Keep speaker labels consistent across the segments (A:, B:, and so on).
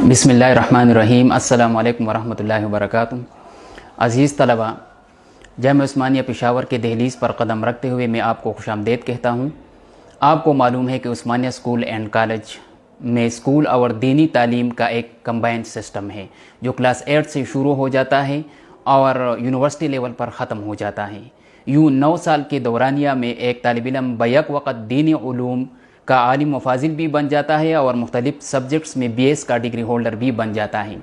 A: बिस्मिल्लाहिर्रहमानिर्रहीम। अस्सलामु अलैकुम वरहमतुल्लाहि वबरकातुहू। अज़ीज़ तलबा, जामिया उस्मानिया पेशावर के दहलीज़ पर कदम रखते हुए मैं आपको खुशामदीद कहता हूँ। आपको मालूम है कि उस्मानिया स्कूल एंड कॉलेज में स्कूल और दीनी तालीम का एक कंबाइंड सिस्टम है जो क्लास 8 से शुरू हो जाता है और यूनिवर्सिटी लेवल पर ख़त्म हो जाता है। यूँ 9 साल के दौरानिया में एक तालिब इल्म बैक वक़्त दीनी उलूम का आलिम व फाजिल भी बन जाता है और मुख्तलिफ सब्जेक्ट्स में BS का डिग्री होल्डर भी बन जाता है।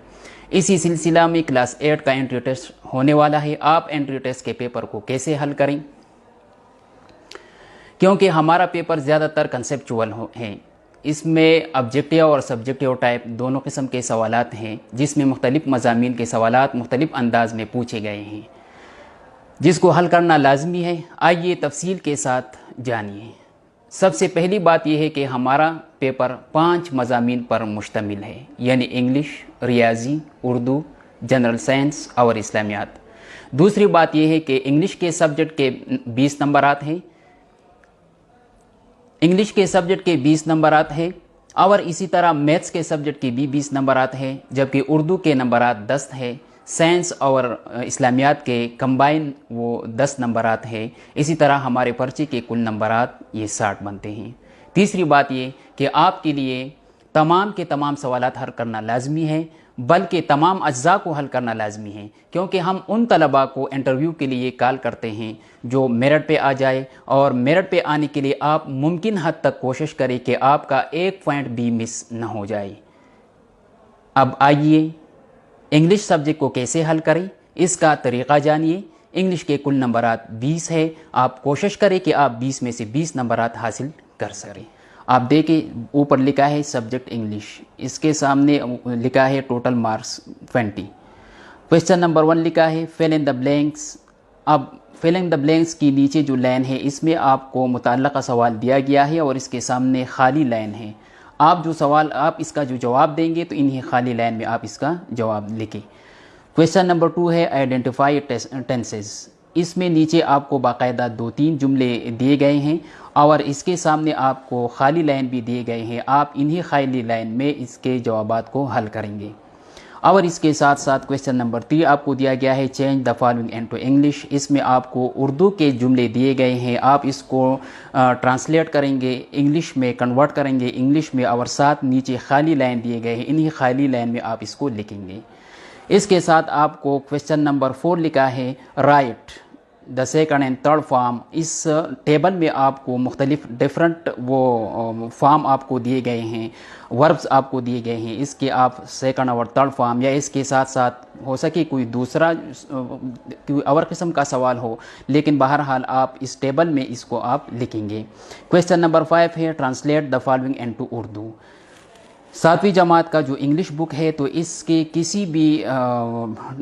A: इसी सिलसिला में क्लास 8 का एंट्री टेस्ट होने वाला है। आप एंट्री टेस्ट के पेपर को कैसे हल करें, क्योंकि हमारा पेपर ज़्यादातर कंसेप्चुअल है। इसमें ऑब्जेक्टिव और सब्जेक्टिव टाइप दोनों किस्म के सवालात हैं, जिसमें मुख्तलिफ मज़ामीन के सवालात मुख्तलिफ अंदाज में पूछे गए हैं, जिसको हल करना लाजमी है। आइए तफसील के साथ जानिए। सबसे पहली बात यह है कि हमारा पेपर 5 मज़ामीन पर मुश्तमिल है, यानी इंग्लिश, रियाजी, उर्दू, जनरल साइंस और इस्लामियात। दूसरी बात यह है कि इंग्लिश के सब्जेक्ट के 20 नंबरात हैं, इंग्लिश के सब्जेक्ट के 20 नंबरात हैं और इसी तरह मैथ्स के सब्जेक्ट के भी 20 नंबरात हैं, जबकि उर्दू के नंबरात 10 है। साइंस और इस्लामियात के कंबाइन वो 10 नंबरात है। इसी तरह हमारे पर्चे के कुल नंबरात ये 60 बनते हैं। तीसरी बात ये कि आपके लिए तमाम के तमाम सवालात हल करना लाजमी है, बल्कि तमाम अज्जा को हल करना लाजमी है, क्योंकि हम उन तलबा को इंटरव्यू के लिए कॉल करते हैं जो मेरिट पे आ जाए, और मेरिट पे आने के लिए आप मुमकिन हद तक कोशिश करें कि आपका एक पॉइंट भी मिस न हो जाए। अब आइए इंग्लिश सब्जेक्ट को कैसे हल करें, इसका तरीक़ा जानिए। इंग्लिश के कुल नंबरात 20 है। आप कोशिश करें कि आप 20 में से 20 नंबरात हासिल कर सकें। आप देखें ऊपर लिखा है सब्जेक्ट इंग्लिश, इसके सामने लिखा है टोटल मार्क्स 20। क्वेश्चन नंबर 1 लिखा है फिल इन द ब्लैंक्स। अब फिल इन द ब्लैंक्स की नीचे जो लाइन है, इसमें आपको मुतल्लका सवाल दिया गया है और इसके सामने खाली लाइन है। आप इसका जो जवाब देंगे तो इन्हीं खाली लाइन में आप इसका जवाब लिखें। क्वेश्चन नंबर 2 है आइडेंटिफाई टेंसेस। इसमें नीचे आपको बाकायदा 2-3 जुमले दिए गए हैं और इसके सामने आपको खाली लाइन भी दिए गए हैं। आप इन्हीं खाली लाइन में इसके जवाबात को हल करेंगे। और इसके साथ साथ क्वेश्चन नंबर 3 आपको दिया गया है change the following into English. इसमें आपको उर्दू के जुमले दिए गए हैं, आप इसको ट्रांसलेट करेंगे, इंग्लिश में कन्वर्ट करेंगे इंग्लिश में, और साथ नीचे खाली लाइन दिए गए हैं, इन्हीं खाली लाइन में आप इसको लिखेंगे। इसके साथ आपको क्वेश्चन नंबर 4 लिखा है right the second and third form. इस टेबल में आपको मुख्तलिफ डिफरेंट वो फॉर्म आपको दिए गए हैं, वर्ब्स आपको दिए गए हैं। इसके आप सेकंड और थर्ड फॉर्म या इसके साथ साथ हो सके कोई दूसरा कोई और किस्म का सवाल हो, लेकिन बहरहाल आप इस टेबल में इसको आप लिखेंगे। क्वेश्चन नंबर 5 है translate the following into Urdu. 7वीं जमात का जो इंग्लिश बुक है, तो इसके किसी भी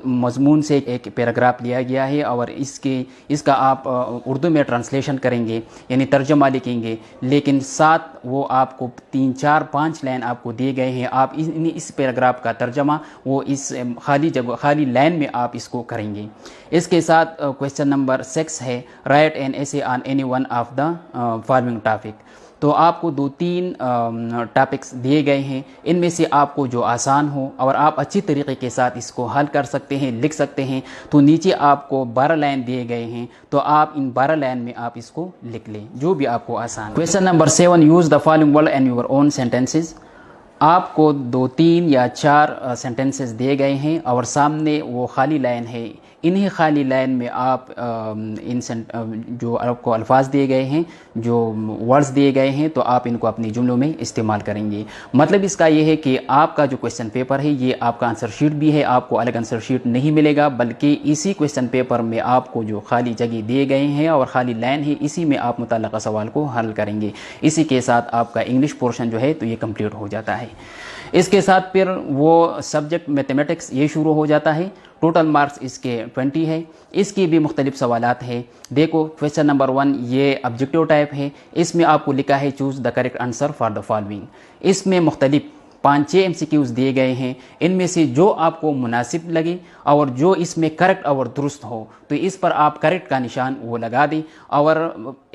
A: मज़मून से एक पैराग्राफ लिया गया है और इसका आप उर्दू में ट्रांसलेशन करेंगे, यानी तर्जमा लिखेंगे, लेकिन साथ वो आपको 3, 4, 5 लाइन आपको दिए गए हैं। आप इस पैराग्राफ का तर्जमा वो इस खाली लाइन में आप इसको करेंगे। इसके साथ क्वेश्चन नंबर 6 है right an essay on any one of the following topic. तो आपको 2-3 टॉपिक्स दिए गए हैं, इनमें से आपको जो आसान हो और आप अच्छी तरीके के साथ इसको हल कर सकते हैं, लिख सकते हैं, तो नीचे आपको 12 लाइन दिए गए हैं, तो आप इन 12 लाइन में आप इसको लिख लें, जो भी आपको आसान। Question number 7 use the following word in your own sentences. आपको 2-3 या 4 सेंटेंसेस दिए गए हैं और सामने वो खाली लाइन है। इन्हीं खाली लाइन में आप जो आपको अल्फाज दिए गए हैं, जो वर्ड्स दिए गए हैं, तो आप इनको अपनी जुमलों में इस्तेमाल करेंगे। मतलब इसका ये है कि आपका जो क्वेश्चन पेपर है ये आपका आंसर शीट भी है, आपको अलग आंसर शीट नहीं मिलेगा, बल्कि इसी क्वेश्चन पेपर में आपको जो खाली जगह दिए गए हैं और खाली लाइन है, इसी में आप मुतल्लका सवाल को हल करेंगे। इसी के साथ आपका इंग्लिश पोर्शन जो है तो ये कंप्लीट हो जाता है। इसके साथ फिर वो सब्जेक्ट मैथमेटिक्स ये शुरू हो जाता है। टोटल मार्क्स इसके 20 है। इसकी भी मुख्तलिफ सवालात है। देखो क्वेश्चन नंबर 1 ये ऑब्जेक्टिव टाइप है। इसमें आपको लिखा है choose the correct answer for the following. इसमें मुख्तलिफ 5-6 MCQs दिए गए हैं, इनमें से जो आपको मुनासिब लगे और जो इसमें करेक्ट और दुरुस्त हो तो इस पर आप करेक्ट का निशान वो लगा दें। और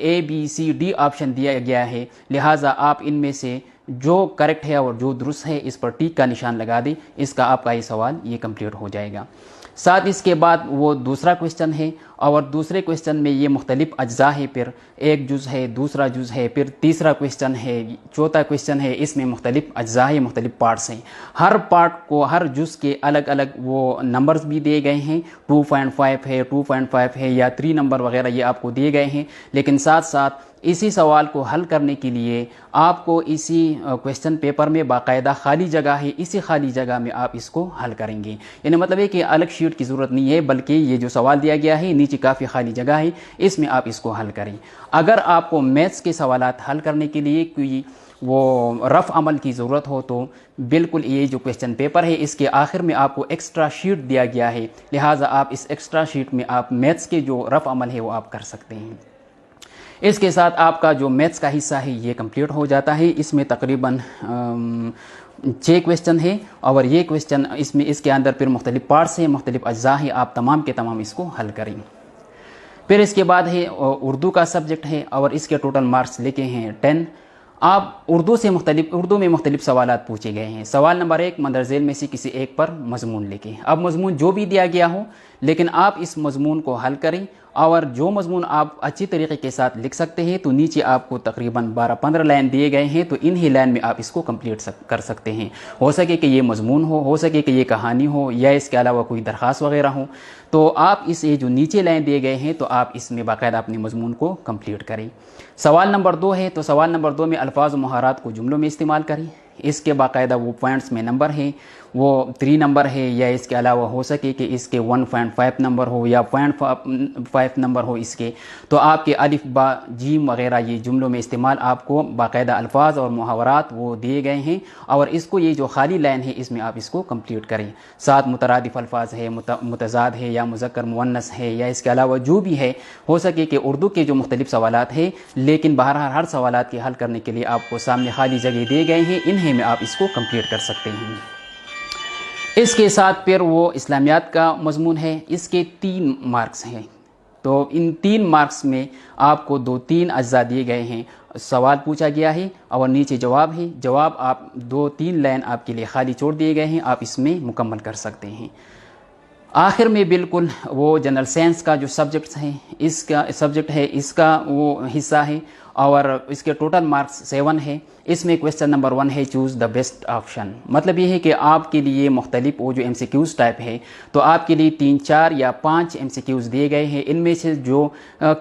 A: A B C D option दिया गया है, लिहाजा आप इनमें से جو کریکٹ ہے اور جو درست ہے اس پر ٹیک کا نشان لگا دیں، اس کا آپ کا یہ سوال یہ کمپلیٹ ہو جائے گا۔ ساتھ اس کے بعد وہ دوسرا کویشچن ہے، اور دوسرے کویشچن میں یہ مختلف اجزاء ہے، پھر ایک جز ہے، دوسرا جز ہے، پھر تیسرا کویشچن ہے، چوتھا کویشچن ہے، اس میں مختلف اجزاء ہے، مختلف پارٹس ہیں۔ ہر پارٹ کو، ہر جز کے الگ الگ وہ نمبرز بھی دیے گئے ہیں، 2.5 ہے، 2.5 ہے، یا 3 نمبر وغیرہ یہ آپ کو دیے گئے ہیں۔ لیکن ساتھ ساتھ اسی سوال کو حل کرنے کے لیے آپ کو اسی کویشچن پیپر میں باقاعدہ خالی جگہ ہے، اسی خالی جگہ میں آپ اس کو حل کریں گے۔ یعنی مطلب ہے کہ الگ شیٹ کی ضرورت نہیں ہے، بلکہ یہ جو سوال دیا گیا ہے نیچے کافی خالی جگہ ہے، اس میں آپ اس کو حل کریں۔ اگر آپ کو میتھس کے سوالات حل کرنے کے لیے کوئی وہ رف عمل کی ضرورت ہو تو بالکل یہ جو کویشچن پیپر ہے اس کے آخر میں آپ کو ایکسٹرا شیٹ دیا گیا ہے، لہٰذا آپ اس ایکسٹرا شیٹ میں آپ میتھس کے جو رف عمل ہے وہ آپ کر سکتے ہیں۔ اس کے ساتھ آپ کا جو میتھس کا حصہ ہے یہ کمپلیٹ ہو جاتا ہے۔ اس میں تقریباً 6 کویشچن ہے، اور یہ کویشچن اس کے اندر پھر مختلف پارٹس ہیں، مختلف اجزاء ہیں، آپ تمام کے تمام اس کو حل کریں۔ پھر اس کے بعد ہے اردو کا سبجیکٹ ہے، اور اس کے ٹوٹل مارکس لکھے ہیں 10۔ آپ اردو میں مختلف سوالات پوچھے گئے ہیں۔ سوال نمبر 1، مندرجہ ذیل میں سے کسی ایک پر مضمون لکھیں۔ اب مضمون جو بھی دیا گیا ہو، لیکن آپ اس مضمون کو حل کریں، اور جو مضمون آپ اچھی طریقے کے ساتھ لکھ سکتے ہیں تو نیچے آپ کو تقریباً 12-15 لائن دیے گئے ہیں، تو انہی لائن میں آپ اس کو کمپلیٹ کر سکتے ہیں۔ ہو سکے کہ یہ مضمون ہو سکے کہ یہ کہانی ہو، یا اس کے علاوہ کوئی درخواست وغیرہ ہو، تو آپ یہ جو نیچے لائن دیے گئے ہیں تو آپ اس میں باقاعدہ اپنے مضمون کو کمپلیٹ کریں۔ سوال نمبر 2 ہے، تو سوال نمبر 2 میں الفاظ و مہارات کو جملوں میں استعمال کریں۔ اس کے باقاعدہ وہ پوائنٹس میں نمبر ہیں، وہ 3 نمبر ہے، یا اس کے علاوہ ہو سکے کہ اس کے 1.5 نمبر ہو، یا 0.5 نمبر ہو اس کے، تو آپ کے الف با جیم وغیرہ یہ جملوں میں استعمال آپ کو باقاعدہ الفاظ اور محاورات وہ دیے گئے ہیں، اور اس کو یہ جو خالی لائن ہے اس میں آپ اس کو کمپلیٹ کریں۔ ساتھ مترادف الفاظ ہے، متضاد ہے، یا مذکر مؤنث ہے، یا اس کے علاوہ جو بھی ہے، ہو سکے کہ اردو کے جو مختلف سوالات ہیں، لیکن بہرحال ہر سوالات کے حل کرنے کے لیے آپ کو سامنے خالی جگہ دیے گئے ہیں، انہیں میں آپ اس کو کمپلیٹ کر سکتے ہیں۔ اس کے ساتھ پھر وہ اسلامیات کا مضمون ہے، اس کے 3 مارکس ہیں، تو ان 3 مارکس میں آپ کو 2-3 اجزاء دیے گئے ہیں۔ سوال پوچھا گیا ہے اور نیچے جواب ہے، جواب آپ 2-3 لائن آپ کے لیے خالی چھوڑ دیے گئے ہیں، آپ اس میں مکمل کر سکتے ہیں۔ آخر میں بالکل وہ جنرل سائنس کا جو سبجیکٹس ہیں، اس کا سبجیکٹ ہے، اس کا وہ حصہ ہے، اور اس کے ٹوٹل مارکس 7 ہے۔ اس میں کویشچن نمبر 1 ہے، چوز دا بیسٹ آپشن۔ مطلب یہ ہے کہ آپ کے لیے مختلف وہ جو MCQs ٹائپ ہے، تو آپ کے لیے 3, 4 یا 5 MCQs دیے گئے ہیں، ان میں سے جو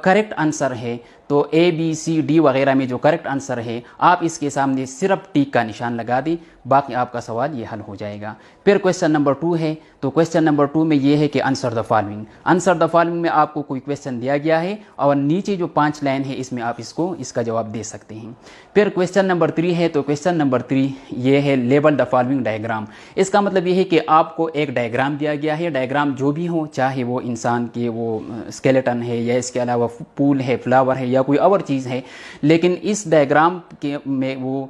A: کریکٹ آنسر ہے، تو A B C D وغیرہ میں جو کریکٹ آنسر ہے، آپ اس کے سامنے صرف ٹیک کا نشان لگا دیں، باقی آپ کا سوال یہ حل ہو جائے گا۔ پھر کویشچن نمبر 2 ہے، تو کویشچن نمبر 2 میں یہ ہے کہ answer the following. Answer the following میں آپ کو کوئی کویشچن دیا گیا ہے، اور نیچے جو 5 لائن ہے اس میں آپ اس کا جواب دے سکتے ہیں۔ پھر کویشچن نمبر 3 ہے، تو کویشچن نمبر 3 یہ ہے لیبل دا فالوئنگ ڈائیگرام۔ اس کا مطلب یہ ہے کہ آپ کو ایک ڈائیگرام دیا گیا ہے، ڈائیگرام جو بھی ہو، چاہے وہ انسان کے وہ اسکیلیٹن ہے، یا اس کے علاوہ پھول ہے، فلاور ہے، یا کوئی اور چیز ہے، لیکن اس ڈائیگرام کے میں وہ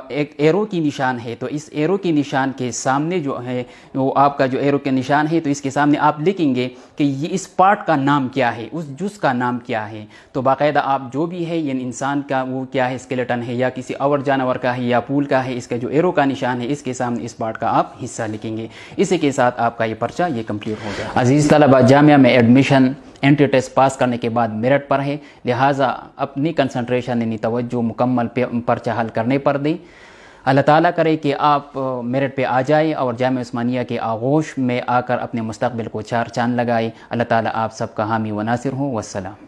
A: ایک ایرو کی نشان ہے، تو اس ایرو کی نشان کے سامنے جو ہے وہ آپ کا جو ایرو کے نشان ہے، تو اس کے سامنے آپ لکھیں گے کہ یہ اس پارٹ کا نام کیا ہے، اس جز کا نام کیا ہے۔ تو باقاعدہ آپ جو بھی ہے، یعنی انسان کا وہ کیا ہے، اسکیلیٹن ہے، یا کسی اور جانور کا ہے، یا پھول کا ہے، اس کا جو ایرو کا نشان ہے، اس کے سامنے اس پارٹ کا آپ حصہ لکھیں گے۔ اسی کے ساتھ آپ کا یہ پرچہ یہ کمپلیٹ ہو جائے۔ عزیز طلبہ، جامعہ میں ایڈمیشن انٹری ٹیسٹ پاس کرنے کے بعد میرٹ پر ہے، لہٰذا اپنی کنسنٹریشن یعنی توجہ مکمل پرچہ حل کرنے پر دیں۔ اللہ تعالیٰ کرے کہ آپ میرٹ پہ آ جائیں اور جامعہ عثمانیہ کے آغوش میں آ کر اپنے مستقبل کو چار چاند لگائے۔ اللہ تعالیٰ آپ سب کا حامی و ناصر ہوں۔ والسلام۔